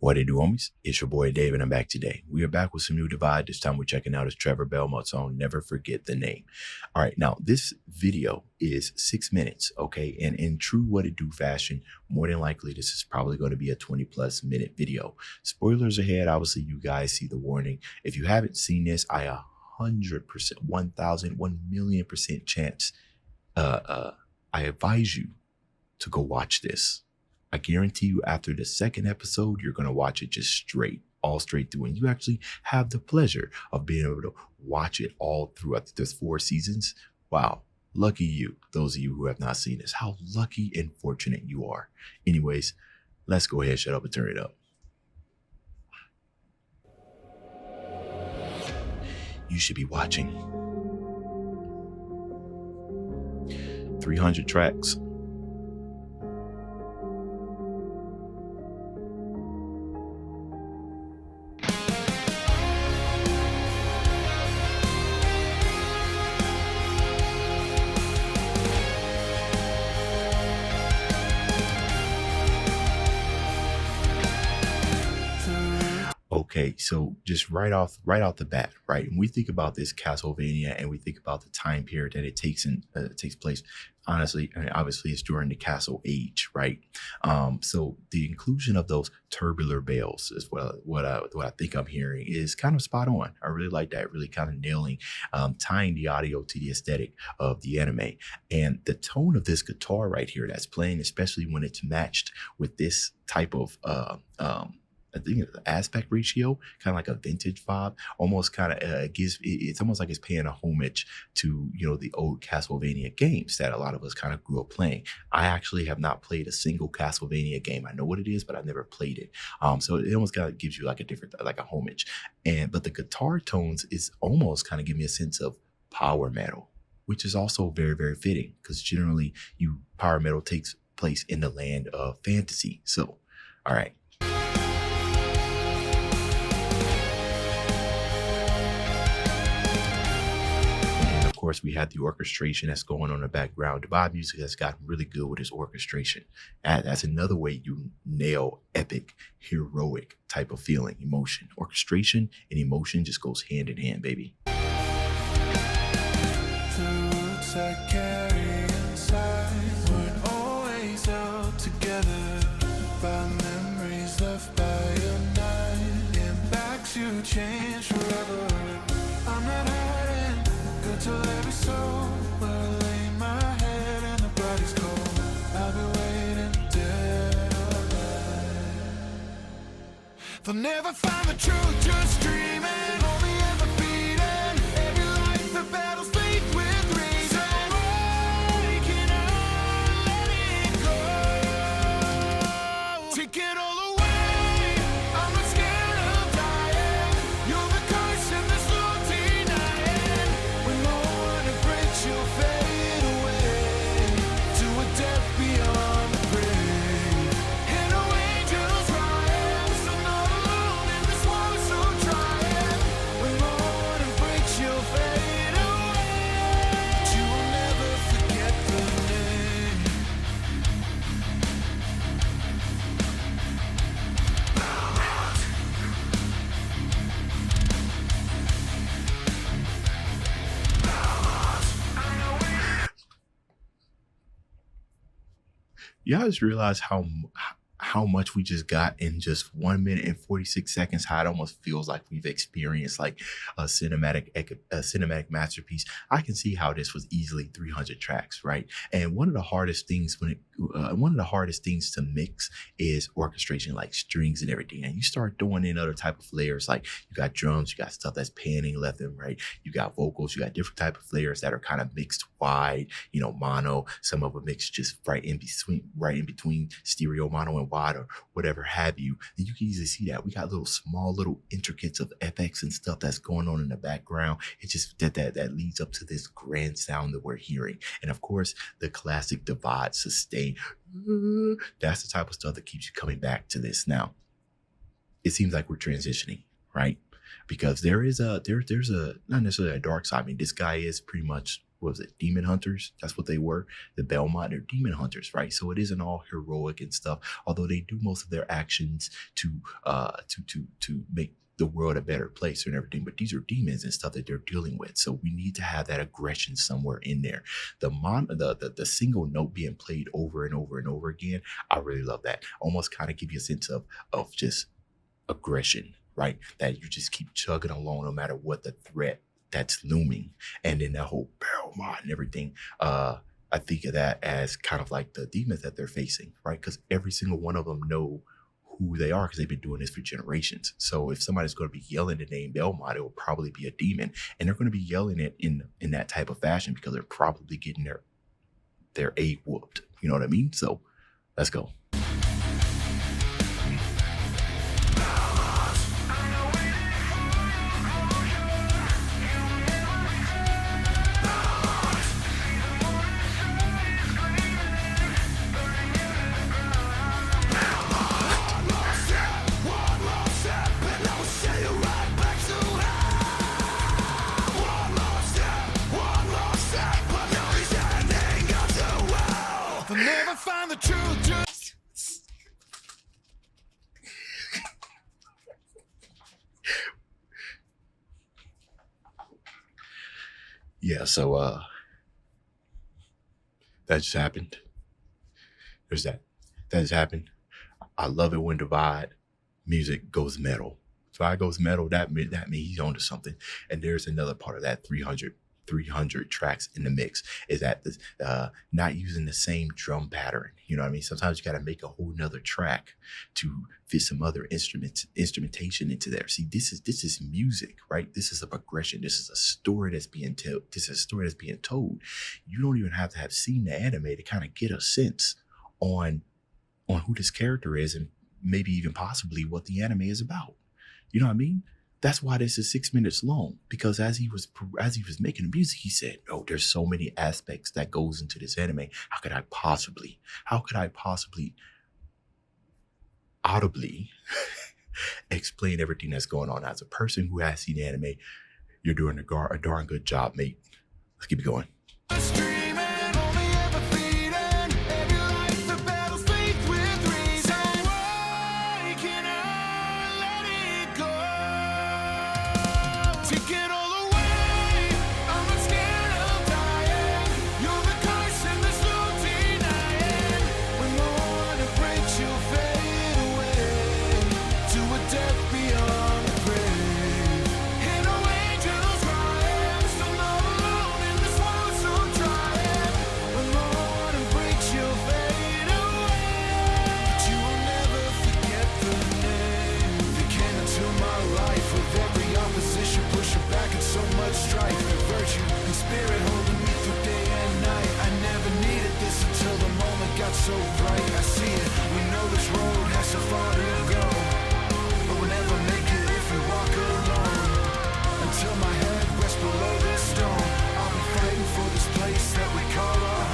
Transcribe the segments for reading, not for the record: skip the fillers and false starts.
What it do, homies? It's your boy Dave, and I'm back today. We are back with some new divide. This time we're checking out his Trevor Belmont song, Never Forget the Name. All right, now this video is 6 minutes, okay? And in true What It Do fashion, more than likely this is probably going to be a 20+ minute video. Spoilers ahead, obviously you guys see the warning. If you haven't seen this, I 100%, 1,000, 1,000,000% chance, I advise you to go watch this. I guarantee you after the second episode, you're going to watch it just straight, all straight through. And you actually have the pleasure of being able to watch it all through. I think there's 4 seasons. Wow. Lucky you, those of you who have not seen this. How lucky and fortunate you are. Anyways, let's go ahead, shut up and turn it up. You should be watching 300 tracks. Okay, so just right off the bat, right? When we think about this Castlevania and we think about the time period that it takes place, honestly, I mean, obviously it's during the Castle Age, right? So the inclusion of those tubular bells is what I think I'm hearing is kind of spot on. I really like that, really kind of nailing, tying the audio to the aesthetic of the anime. And the tone of this guitar right here that's playing, especially when it's matched with this type of I think it's the aspect ratio, kind of like a vintage vibe, almost kind of it's almost like it's paying a homage to, you know, the old Castlevania games that a lot of us kind of grew up playing. I actually have not played a single Castlevania game. I know what it is, but I've never played it. So it almost kind of gives you like a different, like a homage. But the guitar tones is almost kind of give me a sense of power metal, which is also very, very fitting because generally power metal takes place in the land of fantasy. So, all right. Of course, we had the orchestration that's going on in the background. The vibe music has gotten really good with this orchestration. That's another way you nail epic, heroic type of feeling, emotion. Orchestration and emotion just goes hand in hand, baby. The roots I carry inside weren't always held together by memories left by your night. Impacts you change forever. I'm not hiding. Good till every soul where I lay my head and the body's cold. I'll be waiting till they'll never find the truth, just dreaming. Only ever beating. Every life the battle's fate with reason. Breaking out, letting go. Take it all away. I'm not scared of dying. You're the curse in this long denying. When the warning breaks, you'll fade away to a death beyond the grave. And no angels rise, so not alone in this war so trying. When the warning breaks, you'll fade away. But you will never forget the name. Y'all just realize how much we just got in just 1 minute and 46 seconds, how it almost feels like we've experienced like a cinematic masterpiece. I can see how this was easily 300 tracks, right? And one of the hardest things to mix is orchestration, like strings and everything. And you start throwing in other type of layers, like you got drums, you got stuff that's panning left and right, you got vocals, you got different type of layers that are kind of mixed wide, you know, mono, some of them mixed just right in between stereo, mono, and wide, or whatever have you. And you can easily see that we got little intricates of FX and stuff that's going on in the background. It just that leads up to this grand sound that we're hearing. And of course, the classic divide, sustain. That's the type of stuff that keeps you coming back to this. Now, it seems like we're transitioning, right? Because there's a not necessarily a dark side. I mean, this guy is pretty much what was it, demon hunters? That's what they were. The Belmont, they're demon hunters, right? So it isn't all heroic and stuff, although they do most of their actions to make the world a better place and everything. But these are demons and stuff that they're dealing with. So we need to have that aggression somewhere in there. The single note being played over and over and over again, I really love that. Almost kind of give you a sense of just aggression, right? That you just keep chugging along no matter what the threat that's looming. And then that whole Belmont and everything, I think of that as kind of like the demons that they're facing, right? Because every single one of them know who they are because they've been doing this for generations. So if somebody's going to be yelling the name Belmont, it will probably be a demon, and they're going to be yelling it in that type of fashion because they're probably getting their A whooped. You know what I mean? So let's go. Never find the truth. Yeah, so that just happened. There's that. That just happened. I love it when Divide music goes metal. Divide goes metal, that means he's onto something. And there's another part of that 300 tracks in the mix is that this, not using the same drum pattern. You know what I mean? Sometimes you got to make a whole nother track to fit some other instrumentation into there. See, this is music, right? This is a progression. This is a story that's being told. This is a story that's being told. You don't even have to have seen the anime to kind of get a sense on who this character is and maybe even possibly what the anime is about. You know what I mean? That's why this is 6 minutes long, because as he was making the music, he said, "Oh, there's so many aspects that goes into this anime. How could I possibly audibly explain everything that's going on?" As a person who has seen the anime, you're doing a darn good job, mate. Let's keep it going. So bright, I see it. We know this road has so far to go, but we'll never make it if we walk alone. Until my head rests below this stone, I'll be fighting for this place that we call our home.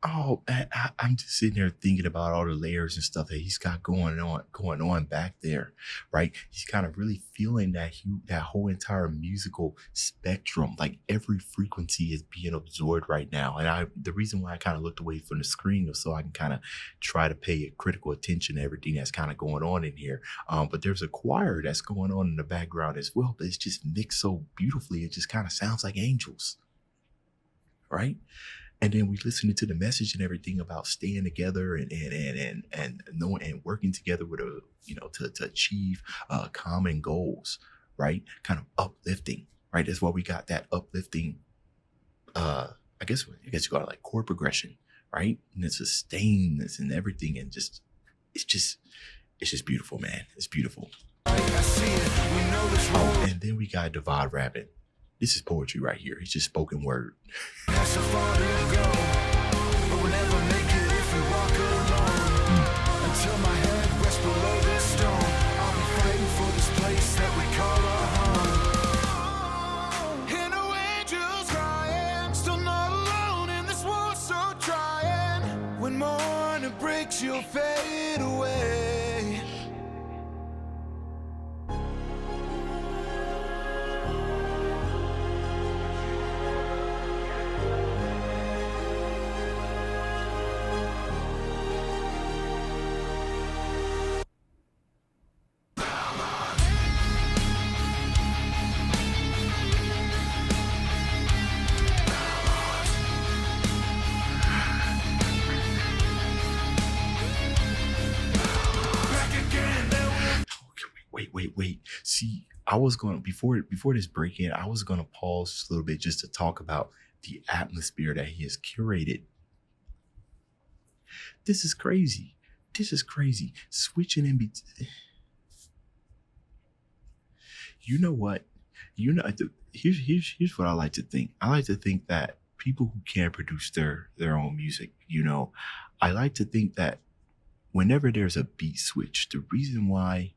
Oh, man, I'm just sitting there thinking about all the layers and stuff that he's got going on back there, right? He's kind of really feeling that whole entire musical spectrum, like every frequency is being absorbed right now. And the reason why I kind of looked away from the screen was so I can kind of try to pay critical attention to everything that's kind of going on in here. But there's a choir that's going on in the background as well, but it's just mixed so beautifully. It just kind of sounds like angels, right? And then we listened to the message and everything about staying together and knowing and working together with to achieve common goals, right? Kind of uplifting, right? That's why we got that uplifting. I guess you got like chord progression, right? And it's sustainedness and everything, and it's just beautiful, man. It's beautiful. Oh, and then we got Divide rapping. This is poetry right here. It's just spoken word. So far to go, but we'll never make it if we walk alone. Until my head rests below this stone, I'll be fighting for this place that we call our home. Hear no angels crying, still not alone in this war, so trying. When morning breaks, you'll fade away. wait. See, I was going before this break in. I was going to pause just a little bit just to talk about the atmosphere that he has curated. This is crazy. This is crazy. Switching in between. You know what? You know, here's what I like to think. I like to think that people who can produce their own music, you know, I like to think that whenever there's a beat switch, the reason why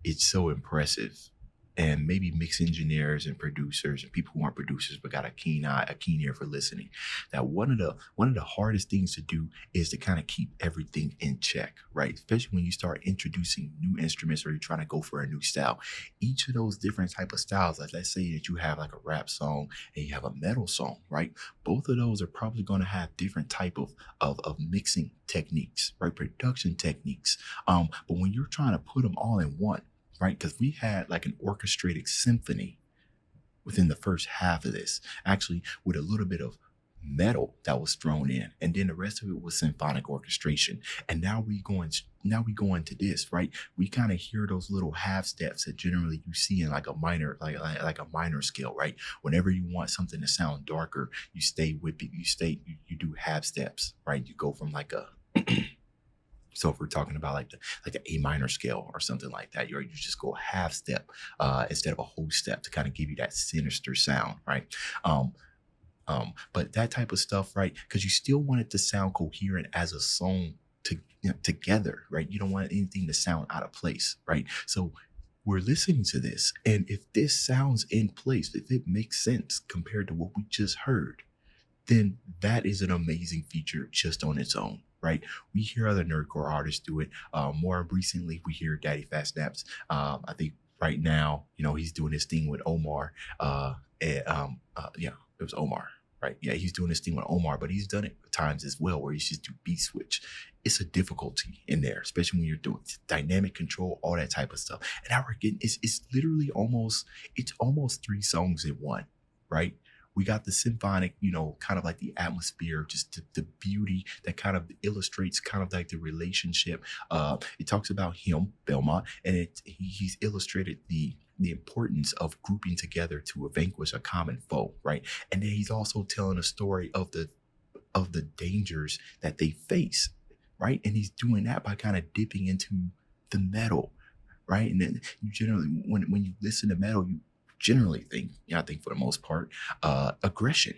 it's so impressive, and maybe mix engineers and producers and people who aren't producers but got a keen eye, a keen ear for listening, that one of the hardest things to do is to kind of keep everything in check, right? Especially when you start introducing new instruments or you're trying to go for a new style. Each of those different type of styles, like let's say that you have like a rap song and you have a metal song, right? Both of those are probably going to have different type of mixing techniques, right? Production techniques. But when you're trying to put them all in one, right? Because we had like an orchestrated symphony within the first half of this, actually with a little bit of metal that was thrown in, and then the rest of it was symphonic orchestration. And now we go into this, right? We kind of hear those little half steps that generally you see in like a minor, like a minor scale, right? Whenever you want something to sound darker, you stay with it. You do half steps, right? You go from like a so if we're talking about like the A minor scale or something like that, you just go half step instead of a whole step to kind of give you that sinister sound, right? But that type of stuff, right? Because you still want it to sound coherent as a song together, right? You don't want anything to sound out of place, right? So we're listening to this, and if this sounds in place, if it makes sense compared to what we just heard, then that is an amazing feature just on its own, right? We hear other nerdcore artists do it. More recently, we hear Daddy Fat Snaps. I think right now, you know, he's doing his thing with Omar. Yeah, it was Omar, right? Yeah, he's doing this thing with Omar, but he's done it at times as well where he's just do beat switch. It's a difficulty in there, especially when you're doing dynamic control, all that type of stuff. And now we're getting it's literally almost 3 songs in one, right? We got the symphonic, you know, kind of like the atmosphere, just the beauty that kind of illustrates kind of like the relationship. It talks about him, Belmont, and he's illustrated the importance of grouping together to vanquish a common foe, right? And then he's also telling a story of the dangers that they face, right? And he's doing that by kind of dipping into the metal, right? And then you generally, when you listen to metal, you generally think, I think for the most part, aggression,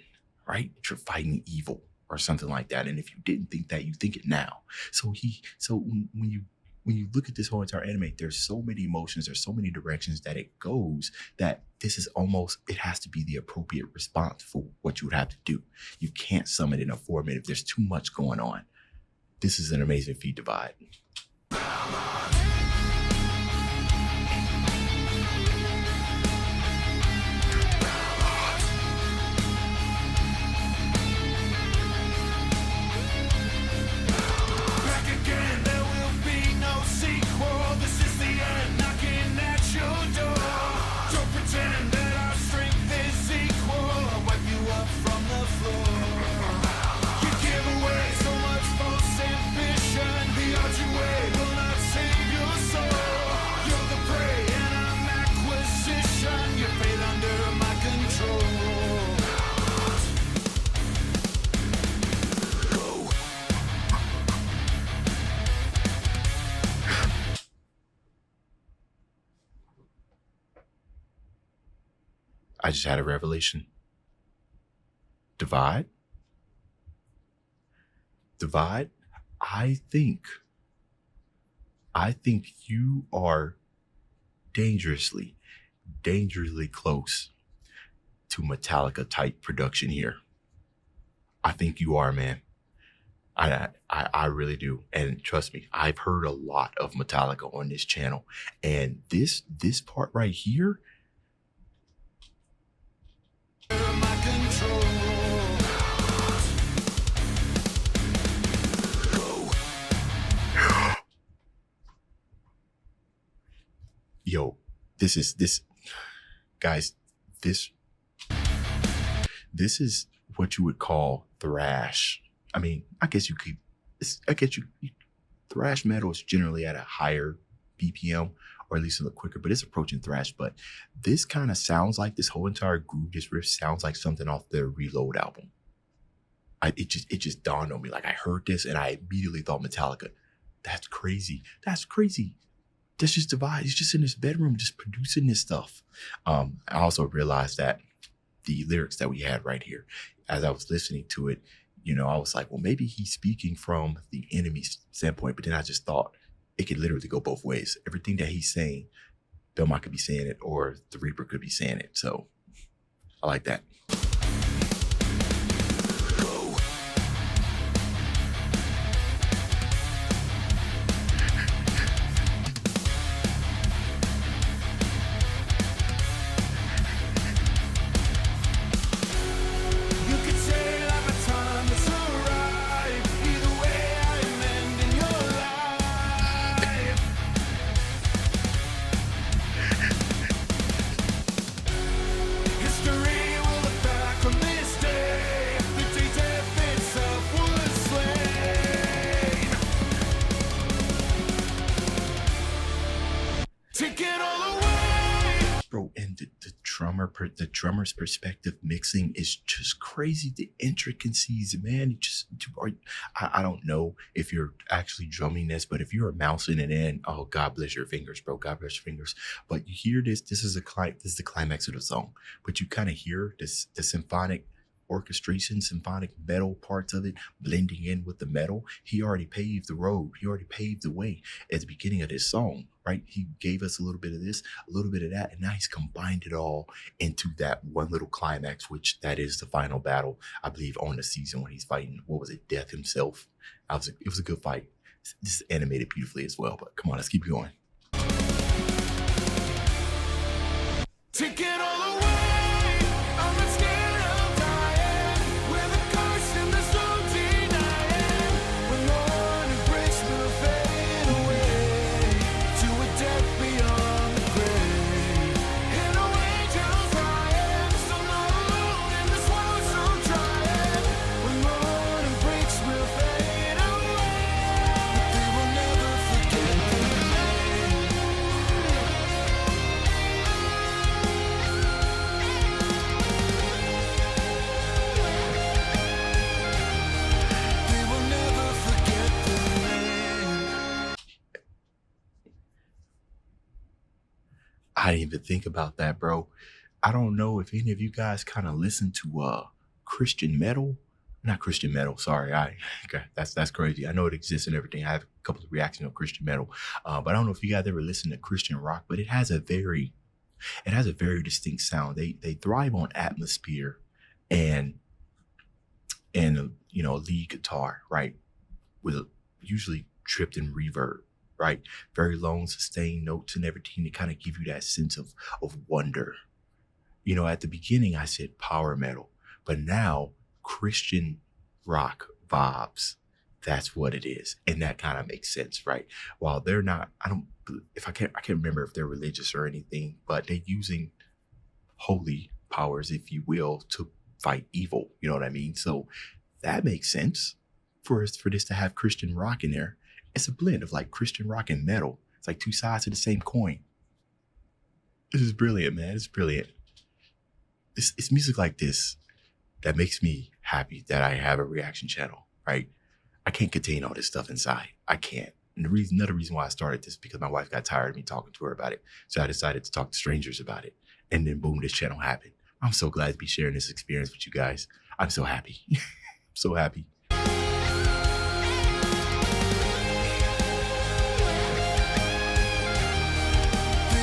right? You're fighting evil or something like that. And if you didn't think that, you think it now. So when you look at this whole entire anime, there's so many emotions, there's so many directions that it goes, that this is almost, it has to be the appropriate response for what you would have to do. You can't sum it in a 4-minute. There's too much going on. This is an amazing feat, Divide. Back again, there will be no sequel. This is the end, knocking at your door. Don't pretend that our strength is equal. I'll wipe you up from the floor. You give away so much false ambition. The arching way will not save your soul. You're the prey and I'm acquisition. Your fate under my control. I just had a revelation. Divide. I think you are dangerously close to Metallica type production here. I think you are, man. I really do. And trust me, I've heard a lot of Metallica on this channel. And this part right here, Under my control. yo, guys, this is what you would call thrash. I mean, thrash metal is generally at a higher BPM or at least a little quicker, but it's approaching thrash. But this kind of sounds like this whole entire groove, this riff sounds like something off the Reload album. It just dawned on me. Like I heard this and I immediately thought Metallica. That's crazy. That's crazy. That's just Divide. He's just in his bedroom, just producing this stuff. I also realized that the lyrics that we had right here, as I was listening to it, I was like, well, maybe he's speaking from the enemy's standpoint. But then I just thought it could literally go both ways. Everything that he's saying, Belmont could be saying it, or the Reaper could be saying it. So I like that. You could say that my time has arrived. Either way, I'm ending your life. History will look back on this day. The day death itself was slain. Take it all away. Bro, and the drummer's perspective mixing is just crazy. The intricacies, man. I don't know if you're actually drumming this, but if you're mousing it in, oh, God bless your fingers, bro. God bless your fingers. But you hear this. This is the climax of the song. But you kind of hear the symphonic orchestration, symphonic metal parts of it blending in with the metal. He already paved the road. He already paved the way at the beginning of this song, right? He gave us a little bit of this, a little bit of that, and now he's combined it all into that one little climax, which that is the final battle, I believe, on the season when he's fighting, what was it, Death himself. It was a good fight. This is animated beautifully as well, but come on, let's keep going. Take it all away. I'm not scared of dying. With a curse in this room denying. When the one who breaks will fade away to a death beyond the grave. In a angel's crying, so not alone in this world so trying. When the one who breaks will fade away, but they will never forget the name. They will never forget the name. I didn't even think about that, bro. I don't know if any of you guys kind of listen to Christian metal. Not Christian metal, sorry. Okay, that's crazy. I know it exists and everything. I have a couple of reactions on Christian metal, but I don't know if you guys ever listen to Christian rock. But it has a very distinct sound. They thrive on atmosphere and lead guitar, right? With usually tripped in reverb, right? Very long sustained notes and everything to kind of give you that sense of wonder. At the beginning I said power metal, but now Christian rock vibes. That's what it is. And that kind of makes sense, right? While they're not, I can't remember if they're religious or anything, but they're using holy powers, if you will, to fight evil. You know what I mean? So that makes sense for this to have Christian rock in there. It's a blend of like Christian rock and metal. It's like two sides of the same coin. This is brilliant, man. It's brilliant. It's music like this that makes me happy that I have a reaction channel, right? I can't contain all this stuff inside. I can't. And another reason why I started this is because my wife got tired of me talking to her about it. So I decided to talk to strangers about it. And then boom, this channel happened. I'm so glad to be sharing this experience with you guys. I'm so happy. So happy. They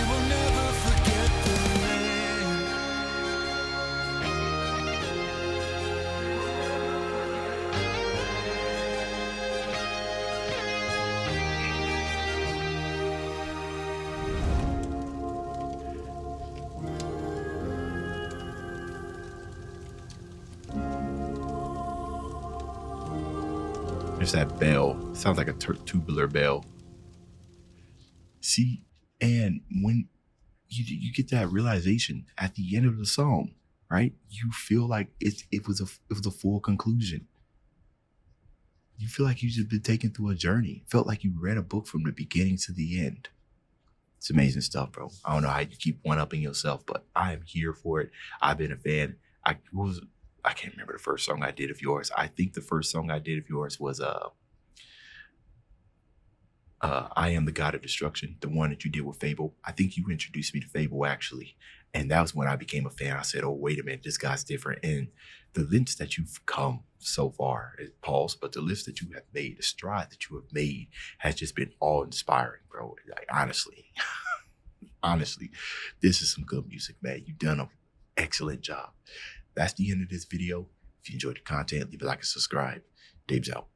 will never forget the name. There's that bell. Sounds like a tubular bell. See, and when you get that realization at the end of the song, right? You feel like it was a full conclusion. You feel like you've just been taken through a journey. Felt like you read a book from the beginning to the end. It's amazing stuff, bro. I don't know how you keep one-upping yourself, but I am here for it. I've been a fan. I can't remember the first song I did of yours. I think the first song I did of yours was I Am the God of Destruction, the one that you did with Fable. I think you introduced me to Fable actually. And that was when I became a fan. I said, oh, wait a minute, this guy's different. And the lengths that you've come so far, pause, but the lifts that you have made, the stride that you have made has just been all inspiring, bro. Like, honestly, this is some good music, man. You've done an excellent job. That's the end of this video. If you enjoyed the content, leave a like and subscribe. Dave's out.